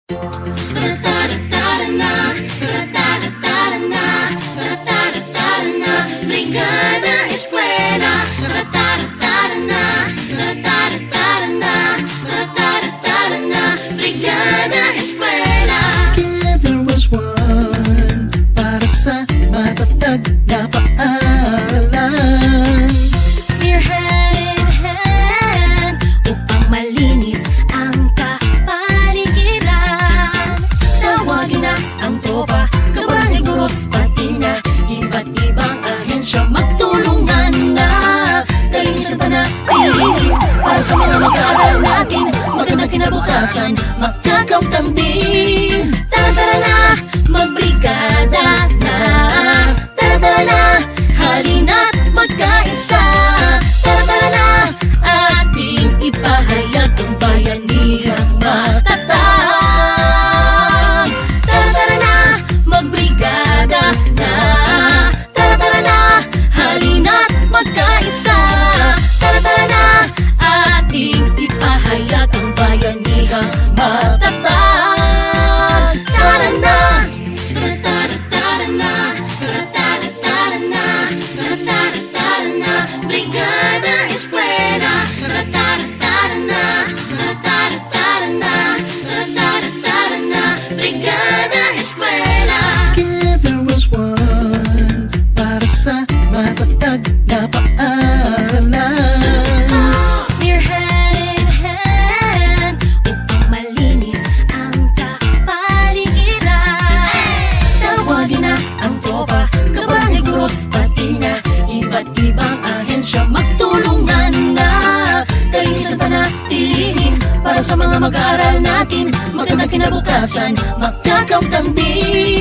Brigada Eskwela. Brigada Eskwela. Together was one para sa matatag na paaralan. We're hand in hand upang malinis ang kapaligiran. Tawagin na ang tropa, kabarangay guro, pati na iba't ibang ahensya. Magtulungan na, kalinisan panatili para sa mga mag-aaral natin. Magandang kinabukasan, magkakamtambing. Tara na, magbrigada na. Tara na, halina't magkaisa. Tara na, ating ipahayag ang bayanihang matatag. Tara na, magbrigada na. Tara na, halina't magkaisa. Tara na, ating ipahayag ang bayanihang matatag. Tara na, Brigada Eskwela. Brigada Eskwela. Together was one para sa matatag na paaralan. We're hand in hand upang malinis ang kapaligiran. Tawagin na ang tropa, kabarangay guro, pati na iba't ibang ahensya. Magtulungan na, kalinisan panatilihin para sa mga mag-aaral natin. Magandang kinabukasan, magkakamtambing.